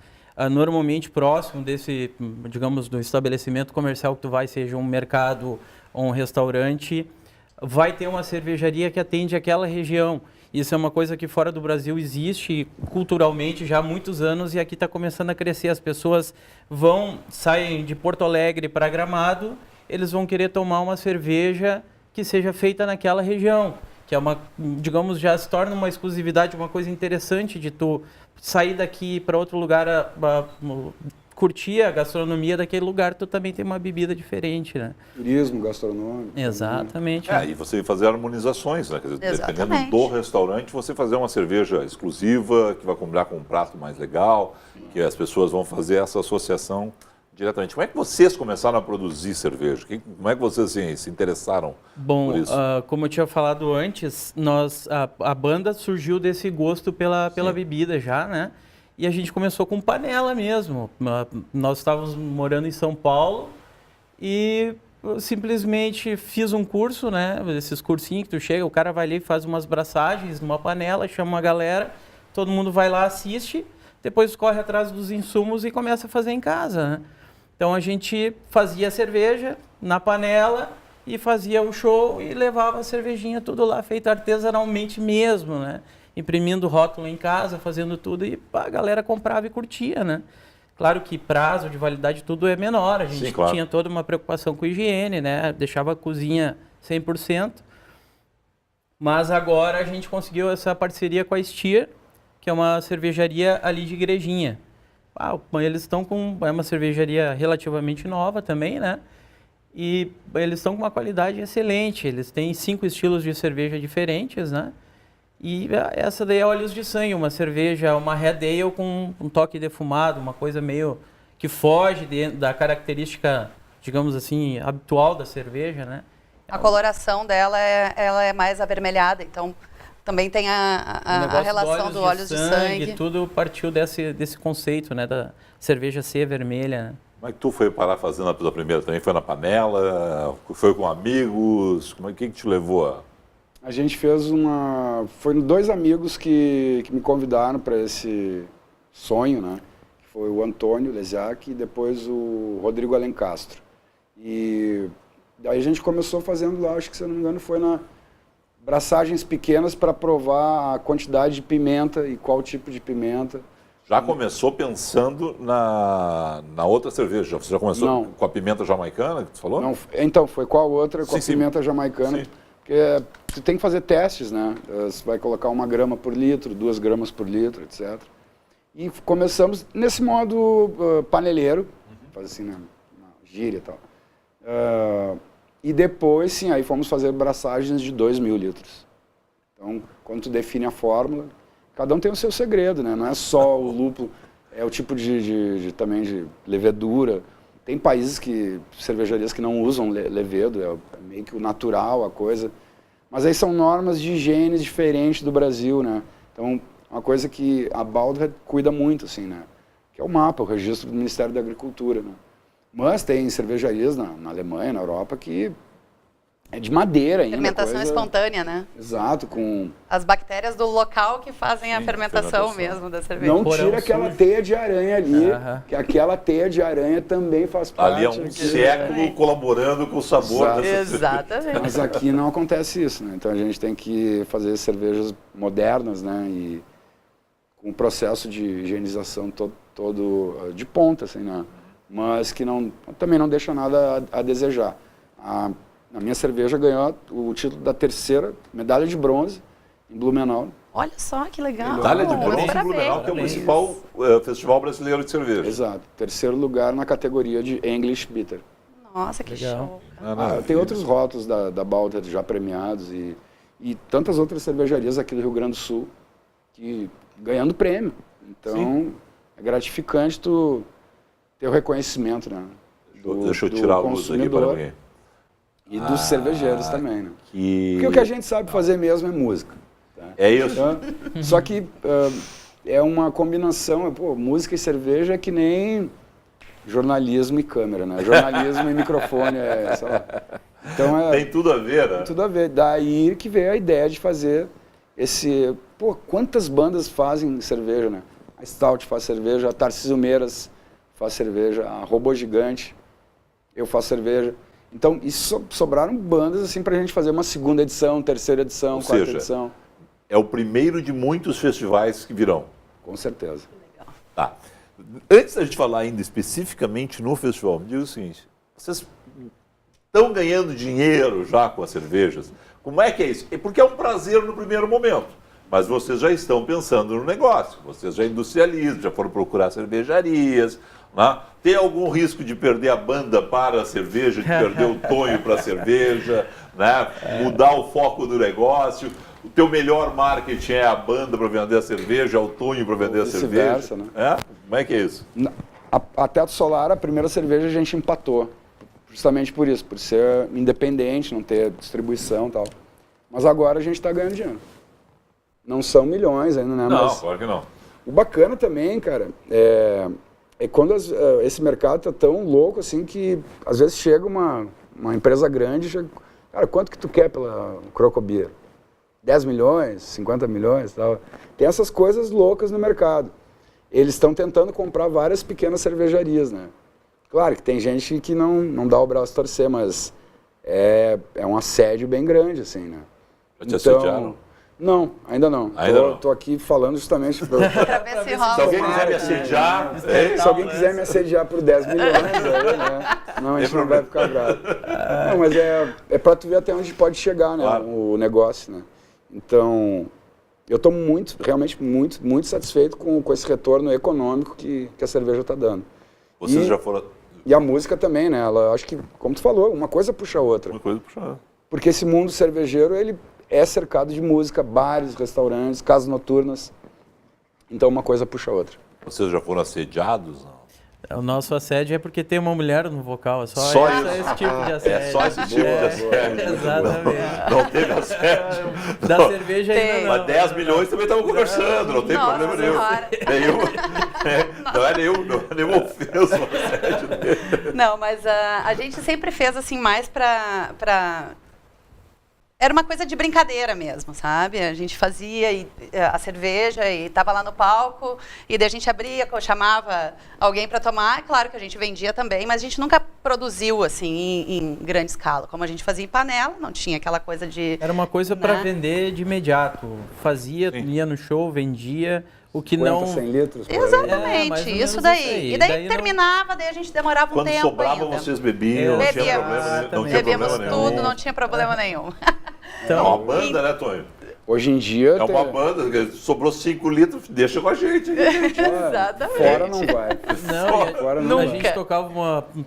normalmente próximo desse, digamos, do estabelecimento comercial que tu vai, seja um mercado ou um restaurante, vai ter uma cervejaria que atende aquela região. Isso é uma coisa que fora do Brasil existe culturalmente já há muitos anos e aqui está começando a crescer. As pessoas saem de Porto Alegre para Gramado, eles vão querer tomar uma cerveja que seja feita naquela região, que é uma, digamos, já se torna uma exclusividade, uma coisa interessante de tu sair daqui para outro lugar, curtir a gastronomia daquele lugar, tu também tem uma bebida diferente, né? Turismo gastronômico. Exatamente. E você fazer harmonizações, né? Quer dizer, dependendo Exatamente. do restaurante, você fazer uma cerveja exclusiva, que vai combinar com um prato mais legal, que as pessoas vão fazer essa associação diretamente. Como é que vocês começaram a produzir cerveja? Como é que vocês se interessaram por isso? Como eu tinha falado antes, a banda surgiu desse gosto pela bebida já, né? E a gente começou com panela mesmo. Nós estávamos morando em São Paulo e eu simplesmente fiz um curso, né? Esses cursinhos que tu chega, o cara vai ali e faz umas braçagens numa panela, chama uma galera, todo mundo vai lá, assiste, depois corre atrás dos insumos e começa a fazer em casa, né? Então a gente fazia a cerveja na panela e fazia o show e levava a cervejinha tudo lá, feito artesanalmente mesmo, né? Imprimindo rótulo em casa, fazendo tudo e a galera comprava e curtia, né? Claro que prazo de validade tudo é menor, a gente tinha toda uma preocupação com higiene, né? Deixava a cozinha 100%. Mas agora a gente conseguiu essa parceria com a Stier, que é uma cervejaria ali de Igrejinha. Eles estão com... É uma cervejaria relativamente nova também, né? E eles estão com uma qualidade excelente. Eles têm 5 estilos de cerveja diferentes, né? E essa daí é Olhos de Sangue, uma cerveja, uma Red Ale com um toque defumado, uma coisa meio que foge da característica, digamos assim, habitual da cerveja, né? A coloração dela ela é mais avermelhada, então também tem a relação do Olhos de Sangue. Tudo partiu desse conceito, né, da cerveja ser vermelha, né? Como é que tu foi parar fazendo a tua primeira também? Foi na panela? Foi com amigos? O que te levou a... A gente fez Foi 2 amigos que me convidaram para esse sonho, né? Foi o Antônio Lesiak e depois o Rodrigo Alencastro. E daí a gente começou fazendo lá, acho que se eu não me engano foi na braçagens pequenas para provar a quantidade de pimenta e qual tipo de pimenta. Já começou pensando na outra cerveja? Você já começou com a pimenta jamaicana que você falou? Não, então foi com a outra, com a pimenta jamaicana. Sim. Porque você tem que fazer testes, né? Você vai colocar 1 grama por litro, 2 gramas por litro, etc. E começamos nesse modo paneleiro, faz assim, né? Na gíria e tal. E depois, sim, aí fomos fazer braçagens de 2.000 litros. Então, quando tu define a fórmula, cada um tem o seu segredo, né? Não é só o lúpulo, é o tipo também de levedura. Tem países cervejarias que não usam levedo, é meio que o natural a coisa. Mas aí são normas de higiene diferentes do Brasil, né? Então, uma coisa que a Baldhead cuida muito, assim, né? Que é o mapa, o registro do Ministério da Agricultura, né? Mas tem cervejarias na Alemanha, na Europa, que é de madeira ainda. Fermentação espontânea, né? Exato, com... As bactérias do local que fazem a fermentação mesmo da cerveja. Não tira aquela teia de aranha ali, que aquela teia de aranha também faz parte. Ali é um século colaborando com o sabor dessa cerveja. Exatamente. Mas aqui não acontece isso, né? Então a gente tem que fazer cervejas modernas, né? E com um processo de higienização todo de ponta, assim, né? Mas que também não deixa nada a desejar. A minha cerveja ganhou o título da 3ª medalha de bronze em Blumenau. Olha só que legal. Medalha de bronze em Blumenau, que é o principal festival brasileiro de cerveja. Exato. 3º lugar na categoria de English Bitter. Nossa, que show. Tem outros rótulos da Baldhead já premiados e tantas outras cervejarias aqui do Rio Grande do Sul que ganhando prêmio. Então, é gratificante tu ter o reconhecimento, né? Deixa eu tirar a luz aqui para mim. E dos cervejeiros também, né? Porque o que a gente sabe fazer mesmo é música. Tá? É isso. Então, só que é uma combinação, música e cerveja é que nem jornalismo e câmera, né? Jornalismo e microfone, sei lá. Então, tem tudo a ver, né? Tem tudo a ver. Daí que veio a ideia de fazer esse... Pô, quantas bandas fazem cerveja, né? A Stout faz cerveja, a Tarcísio Meiras faz cerveja, a Robô Gigante, eu faço cerveja. Então, isso sobraram bandas assim pra gente fazer uma segunda edição, terceira edição, Ou quarta seja, edição. É o primeiro de muitos festivais que virão. Com certeza. Tá. Antes da gente falar ainda especificamente no festival, me diga o seguinte, vocês estão ganhando dinheiro já com as cervejas? Como é que é isso? Porque é um prazer no primeiro momento, mas vocês já estão pensando no negócio, vocês já industrializam, já foram procurar cervejarias, né? Tem algum risco de perder a banda para a cerveja, de perder o Tonho para a cerveja, né? Mudar o foco do negócio? O teu melhor marketing é a banda para vender a cerveja, é o Tonho para vender a cerveja? Né? É? Como é que é isso? A Teto Solar, a primeira cerveja a gente empatou. Justamente por isso, por ser independente, não ter distribuição e tal. Mas agora a gente está ganhando dinheiro. Não são milhões ainda, né? Não, mas claro que não. o bacana também, cara, é quando esse mercado tá tão louco assim que às vezes chega uma empresa grande e chega, cara, quanto que tu quer pela Crocobia? 10 milhões, 50 milhões e tal. Tem essas coisas loucas no mercado. Eles estão tentando comprar várias pequenas cervejarias, né? Claro que tem gente que não dá o braço a torcer, mas é um assédio bem grande, assim, né? Já te assediaram? Não, ainda não. Tô aqui falando justamente... Pra ver se rola. Se alguém quiser me assediar... Se alguém quiser me assediar por 10 milhões, aí, né? Não, a gente não vai ficar bravo. Não, mas é pra tu ver até onde pode chegar, né? Claro. O negócio, né? Então, eu estou realmente muito satisfeito com esse retorno econômico que a cerveja está dando. Vocês já foram... E a música também, né? Ela, acho que, como tu falou, uma coisa puxa a outra. Uma coisa puxa a outra. Porque esse mundo cervejeiro, ele é cercado de música, bares, restaurantes, casas noturnas. Então, uma coisa puxa a outra. Vocês já foram assediados? Não? O nosso assédio é porque tem uma mulher no vocal, esse tipo de assédio. É só esse tipo de assédio. Exatamente. Não teve assédio. Da cerveja ainda não. Mas 10 milhões também estavam conversando, não tem problema nenhum. Não é nenhuma ofensa o assédio dele. Não, mas a gente sempre fez assim mais pra... Era uma coisa de brincadeira mesmo, sabe? A gente fazia a cerveja e estava lá no palco, e daí a gente abria, chamava alguém para tomar. Claro que a gente vendia também, mas a gente nunca produziu assim em grande escala. Como a gente fazia em panela, não tinha aquela coisa de... Era uma coisa para vender de imediato. Fazia, ia no show, vendia... O que 50, não... 100 litros. Exatamente, isso daí. E daí terminava, daí a gente demorava um tempo. Quando sobrava, vocês bebiam, não tinha problema nenhum. Bebíamos tudo, não tinha problema nenhum. Então, é uma banda, né, Tonho? Hoje em dia... É uma banda, sobrou 5 litros, deixa com a gente. Exatamente. Fora não vai. Fora não vai. A gente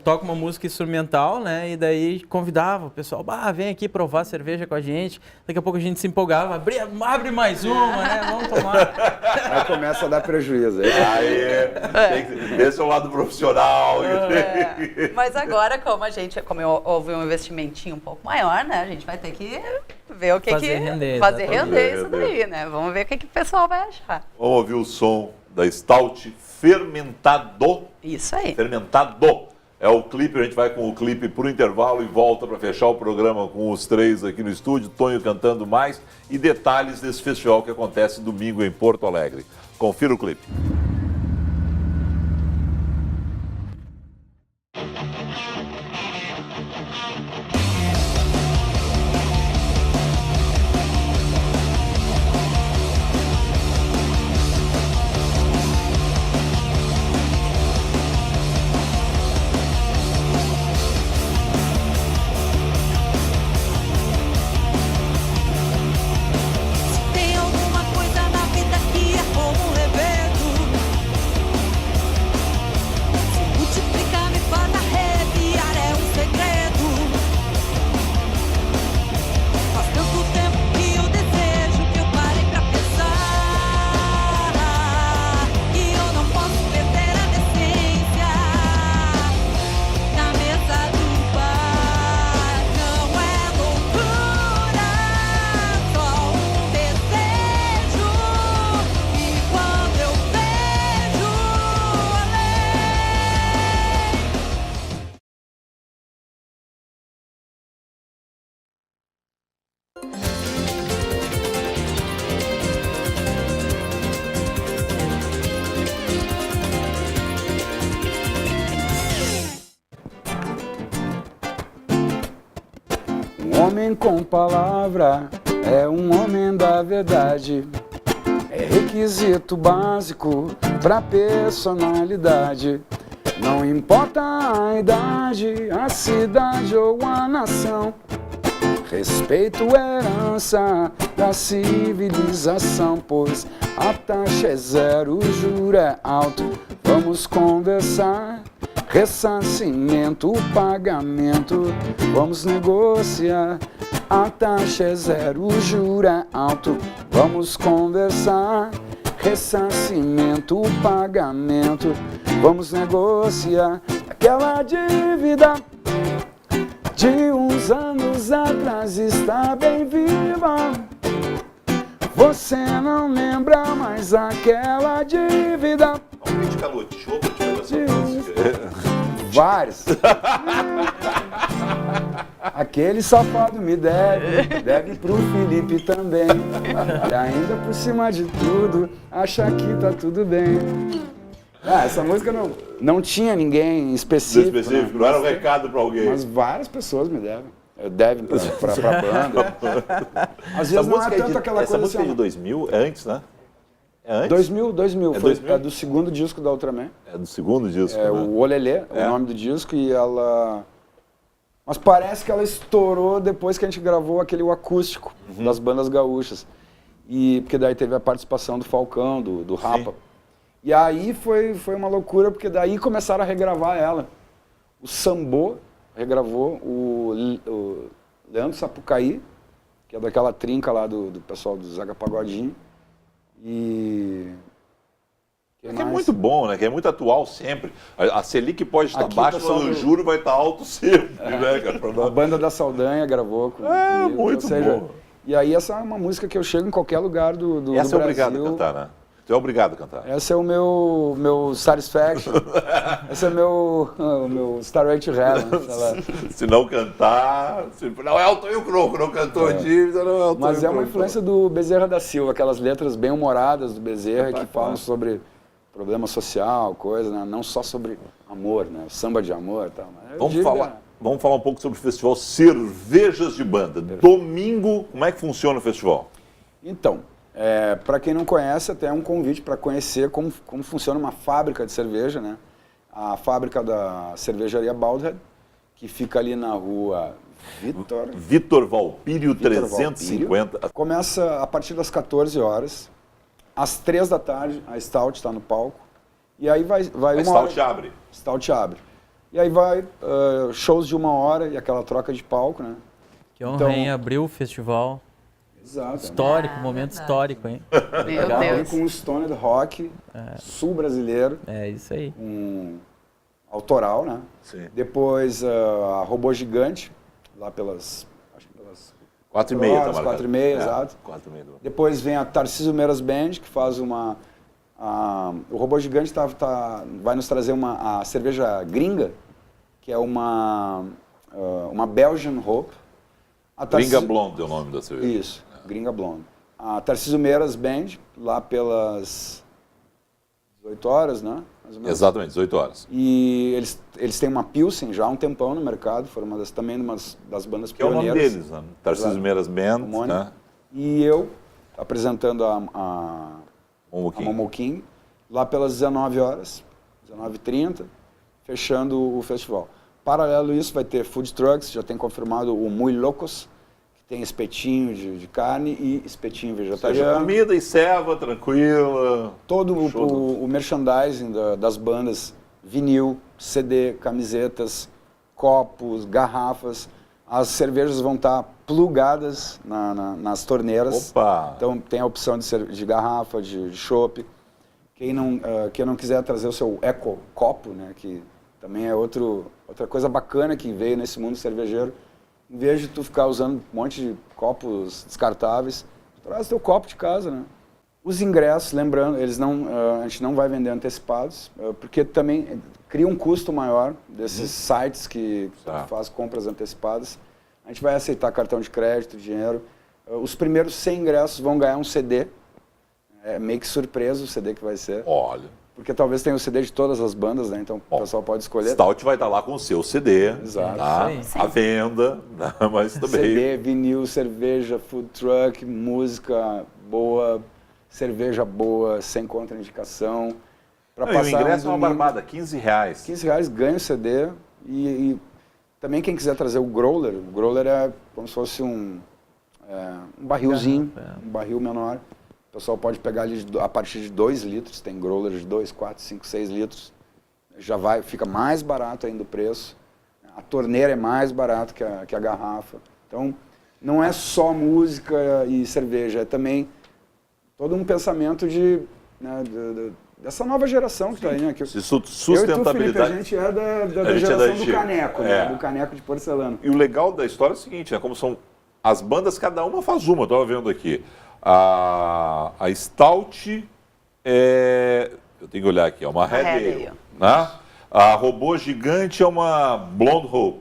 toca uma música instrumental, né? E daí convidava o pessoal, vem aqui provar cerveja com a gente. Daqui a pouco a gente se empolgava, abre mais uma, né? Vamos tomar. Aí começa a dar prejuízo. Esse é o lado profissional. Mas agora, como houve um investimentinho um pouco maior, né? A gente vai ter que ver o que fazer render isso daí, né? Vamos ver o que o pessoal vai achar. Vamos ouvir o som da Stout Fermentado. Isso aí. Fermentado. É o clipe, a gente vai com o clipe pro intervalo e volta para fechar o programa com os três aqui no estúdio, Tonho cantando mais e detalhes desse festival que acontece domingo em Porto Alegre. Confira o clipe. homem com palavra, é um homem da verdade. É requisito básico pra personalidade. Não importa a idade, a cidade ou a nação. Respeito é herança da civilização, pois a taxa é zero, o juro é alto. Vamos conversar, ressarcimento, pagamento, vamos negociar. A taxa é zero, o juro é alto. Vamos conversar, ressarcimento, pagamento, vamos negociar. Aquela dívida de uns anos atrás está bem viva. Você não lembra mais aquela dívida. Alguém de caloteou pra te fazer essa música? Vários. Aquele safado me deve pro Felipe também. E ainda por cima de tudo, acha que tá tudo bem. Essa música não tinha ninguém específico. Específico, não era um recado pra alguém. Mas várias pessoas me devem. Devem pra banda. Às vezes não é tanto aquela coisa. Essa música é de 2000, é antes, né? É antes? 2000. É Foi 2000? É do segundo disco da Ultraman. É do segundo disco, É né? o Olelê, é o nome do disco, e ela... Mas parece que ela estourou depois que a gente gravou aquele acústico das bandas gaúchas. Porque daí teve a participação do Falcão, do Rapa. E aí foi uma loucura, porque daí começaram a regravar ela. O Sambô regravou, o Leandro Sapucaí, que é daquela trinca lá do pessoal do Zeca Pagodinho. E... Que é muito bom, né? Que é muito atual sempre. A Selic pode estar baixa, mas o juro vai estar alto sempre, né, cara? A banda da Saldanha gravou comigo. Muito bom. E aí essa é uma música que eu chego em qualquer lugar do Brasil. Essa é obrigado a cantar, né? Tu é obrigado a cantar. Esse é o meu Satisfaction. Esse é o meu Starway to Heaven. Se não cantar... Não é o Tonho Croco, não cantou dívida, não é o Tonho Mas é uma Croco. influência do Bezerra da Silva, aquelas letras bem humoradas do Bezerra que falam sobre problema social, coisa, né? Não só sobre amor, né? Samba de amor e tal. Vamos falar um pouco sobre o festival Cervejas de Banda. Domingo, como é que funciona o festival? Então, para quem não conhece, até é um convite para conhecer como funciona uma fábrica de cerveja, né? A fábrica da cervejaria Baldhead, que fica ali na rua Vitor Valpírio 350. Começa a partir das 14 horas. Às 3 da tarde, a Stout está no palco. E aí vai A Stout abre. Stout abre. E aí vai shows de 1 hora e aquela troca de palco, né? Que honra, hein? Abriu o festival. Exato. Histórico, momento histórico, hein? Meu Deus. Com um stoner rock, sul brasileiro. É isso aí. Um autoral, né? Sim. Depois a Robô Gigante, lá pelas... 4h30, tá marcado. 4h30, exato. 4h30. Depois vem a Tarcísio Meiras Band, que faz uma... o Robô Gigante vai nos trazer a cerveja gringa, que é uma Belgian Hope. Gringa Blonde é o nome da cerveja. Isso, Gringa Blonde. A Tarcísio Meiras Band, lá pelas 18 horas, né? Mais ou menos. Exatamente, 18 horas. E eles têm uma Pilsen já há um tempão no mercado, foram também uma das bandas Que é o pioneiras. nome deles, né? Tarcísio Meiras Band, né? E eu apresentando a Momo King, lá pelas 19 horas, 19h30, fechando o festival. Paralelo a isso, vai ter food trucks, já tem confirmado o Muy Locos, que tem espetinho de carne e espetinho vegetariano. Seja, comida e ceva, tranquila. Todo o merchandising das bandas, vinil, CD, camisetas, copos, garrafas. As cervejas vão estar plugadas nas torneiras. Opa! Então tem a opção de garrafa, de chopp. Quem não quiser trazer o seu eco copo, né, que também é outra coisa bacana que veio nesse mundo cervejeiro. Em vez de tu ficar usando um monte de copos descartáveis, traz teu copo de casa, né? Os ingressos, lembrando, a gente não vai vender antecipados, porque também cria um custo maior desses sites que faz compras antecipadas. A gente vai aceitar cartão de crédito, dinheiro. Os primeiros 100 ingressos vão ganhar um CD. É meio que surpresa o CD que vai ser. Olha. porque talvez tenha o CD de todas as bandas, né? Então o pessoal pode escolher. Stout vai estar lá com o seu CD, Exato. tá? Isso À venda, né? Mas também... CD, vinil, cerveja, food truck, música boa, cerveja boa, sem contraindicação. Pra Não, e o ingresso é uma domingo, barbada, R$15. R$15 ganha o CD e também quem quiser trazer o growler é como se fosse um barrilzinho, um barril menor. O pessoal pode pegar ali a partir de 2 litros, tem growlers de 2, 4, 5, 6 litros. Fica mais barato ainda o preço. A torneira é mais barato que a garrafa. Então, não é só música e cerveja, é também todo um pensamento dessa nova geração que está aí, né? Sustentabilidade. Eu e tu, Felipe, a gente é da geração do caneco, né? Do caneco de porcelana. E o legal da história é o seguinte, né? Como são as bandas, cada uma faz uma, estava vendo aqui. A Stout eu tenho que olhar aqui, é uma Red Ale, né? A Robô Gigante é uma Blonde Hope,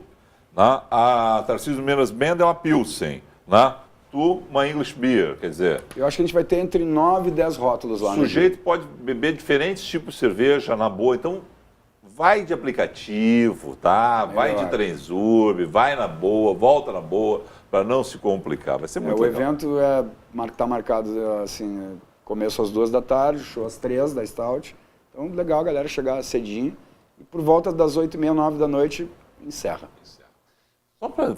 né? A Tarcísio Menas Band é uma Pilsen, né? Uma English Beer, quer dizer... Eu acho que a gente vai ter entre 9 e 10 rótulos lá. O sujeito pode beber diferentes tipos de cerveja na boa, então vai de aplicativo, tá? Vai de Transurb, vai na boa, volta na boa, para não se complicar. Vai ser muito legal. O evento está marcado assim, começo às 2 da tarde, show às 3 da Stout. Então, legal a galera chegar cedinho. E por volta das 8h30, 9 da noite, encerra. Só para...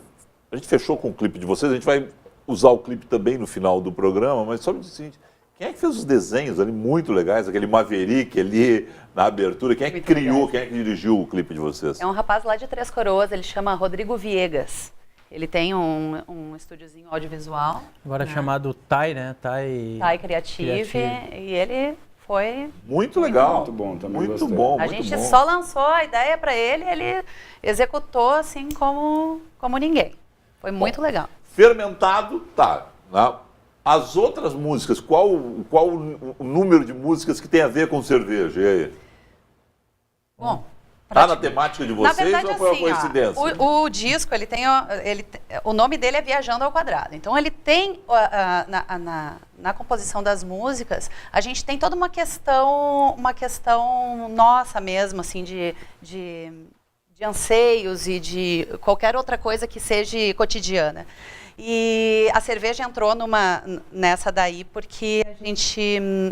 A gente fechou com o clipe de vocês, a gente vai usar o clipe também no final do programa, mas só me diz o seguinte, quem é que fez os desenhos ali muito legais, aquele Maverick ali na abertura, quem é que criou, quem é que dirigiu o clipe de vocês? É um rapaz lá de Três Coroas, ele chama Rodrigo Viegas. Ele tem um estúdiozinho audiovisual. Agora chamado TAI, né? TAI Creative. E ele foi... Muito legal. Muito bom, também muito gostei. bom, A muito gente bom. só lançou a ideia para ele, ele executou assim como ninguém. Foi muito legal. Fermentado, tá. Né? As outras músicas, qual o número de músicas que tem a ver com cerveja? E aí? Bom, tá na temática de vocês, na verdade, ou foi uma assim, coincidência? O disco, o nome dele é Viajando ao Quadrado. Então, ele tem, na composição das músicas, a gente tem toda uma questão nossa mesmo, assim, de anseios e de qualquer outra coisa que seja cotidiana. E a cerveja entrou nessa daí porque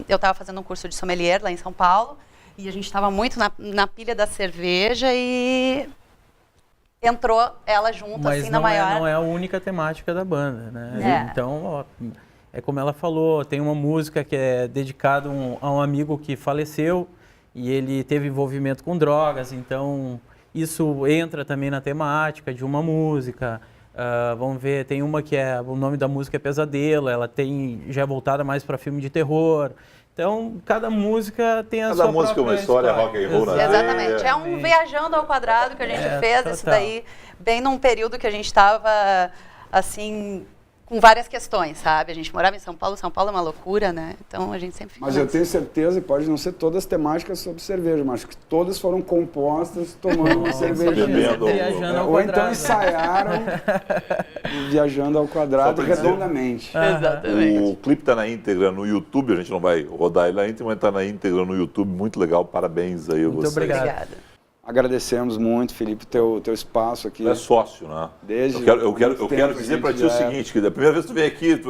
eu estava fazendo um curso de sommelier lá em São Paulo, e a gente estava muito na pilha da cerveja e entrou ela junto, mas assim, na maior... Mas não é a única temática da banda, né? Então, ó, é como ela falou, tem uma música que é dedicada a um amigo que faleceu e ele teve envolvimento com drogas, então isso entra também na temática de uma música. Vamos ver, tem uma que o nome da música é Pesadelo, ela já é voltada mais para filme de terror. Então, cada música tem a sua própria história. Cada música é uma história rock and roll. Exatamente. É um Viajando ao Quadrado que a gente fez, total. isso daí, bem num período que a gente estava, assim, com várias questões, sabe? A gente morava em São Paulo é uma loucura, né? Então, a gente sempre fica... Mas eu tenho certeza, e pode não ser todas temáticas sobre cerveja, mas que todas foram compostas tomando uma cervejinha. Viajando ao Ou então Quadrado. ensaiaram Viajando ao Quadrado redondamente. Exatamente. O clipe está na íntegra no YouTube, a gente não vai rodar ele na íntegra, mas está na íntegra no YouTube, muito legal, parabéns aí a Muito vocês. obrigado. Obrigada. Agradecemos muito, Felipe, teu espaço aqui. Tu é sócio, né? Desde eu quero dizer para ti o seguinte, que da primeira vez que tu veio aqui,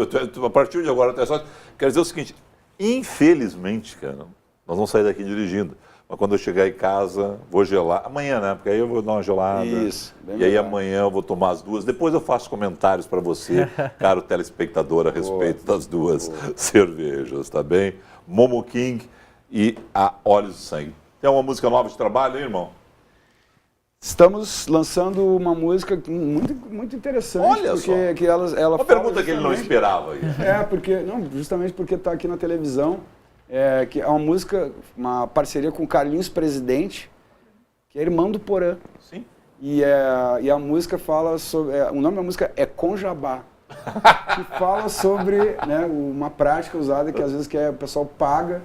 a partir de agora tu é sócio, quero dizer o seguinte, infelizmente, cara, nós vamos sair daqui dirigindo, mas quando eu chegar em casa, vou gelar, amanhã, né? Porque aí eu vou dar uma gelada. Isso, bem e aí melhor. amanhã eu vou tomar as duas, depois eu faço comentários para você, caro telespectador, a respeito das duas cervejas, tá bem? Momo King e a Olhos de Sangue. Tem uma música nova de trabalho, hein, irmão? Estamos lançando uma música muito, muito interessante. Olha porque só. Que ela Uma fala pergunta que ele não justamente- esperava. Aí. Justamente porque está aqui na televisão, que é uma música, uma parceria com o Carlinhos Presidente, que é irmão do Porã. Sim. E a música fala sobre... o nome da música é Conjabá, que fala sobre, né, uma prática usada que às vezes o pessoal paga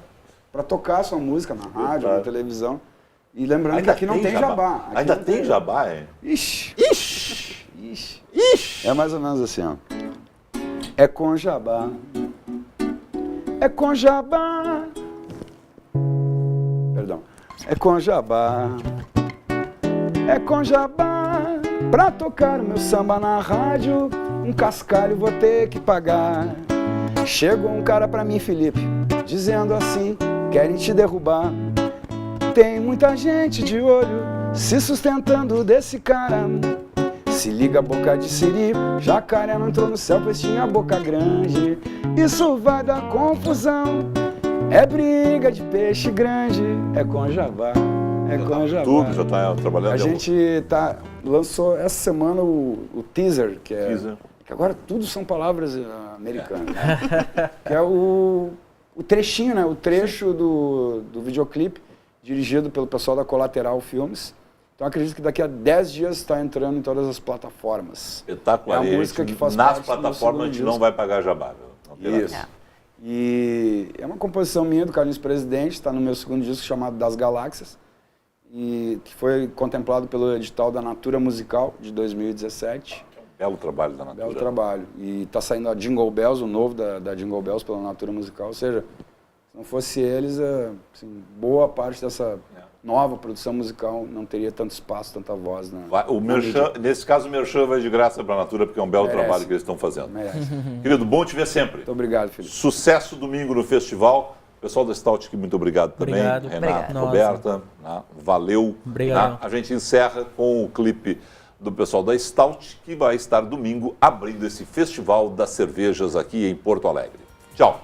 para tocar a sua música na rádio, na televisão. E lembrando que aqui não tem jabá. Aqui Ainda não tem jabá, é? Ixi! Ixi! Ixi! Ixi! É mais ou menos assim, ó. É com jabá. É com jabá. é com jabá. É com jabá, pra tocar o meu samba na rádio, um cascalho vou ter que pagar. Chegou um cara pra mim, Felipe, dizendo assim, querem te derrubar. Tem muita gente de olho se sustentando desse cara. Se liga a boca de siri, jacaré não entrou no céu, pois tinha boca grande. Isso vai dar confusão, é briga de peixe grande, é com jabá. É com jabá. Tu já está trabalhando? A gente lançou essa semana o teaser, que agora tudo são palavras americanas. Que é o trechinho, né? O trecho do videoclipe, dirigido pelo pessoal da Colateral Filmes. Então acredito que daqui a 10 dias está entrando em todas as plataformas. Espetacular. É a música que faz nas parte plataformas a gente não vai pagar jabá. Isso. E é uma composição minha do Carlinhos Presidente, está no meu segundo disco chamado Das Galáxias, e que foi contemplado pelo edital da Natura Musical de 2017. Belo trabalho da Natura. Belo trabalho. E está saindo a Jingle Bells, o novo da Jingle Bells pela Natura Musical. Ou seja, se não fosse eles, assim, boa parte dessa nova produção musical não teria tanto espaço, tanta voz. Nesse caso, o Merchan vai de graça para a Natura, porque é um belo trabalho que eles estão fazendo. Querido, bom te ver sempre. Muito obrigado, Felipe. Sucesso domingo no festival. Pessoal da Stout, muito obrigado também. Obrigado. Renato, Roberta, valeu. Obrigado. A gente encerra com o clipe do pessoal da Stout, que vai estar domingo abrindo esse festival das cervejas aqui em Porto Alegre. Tchau.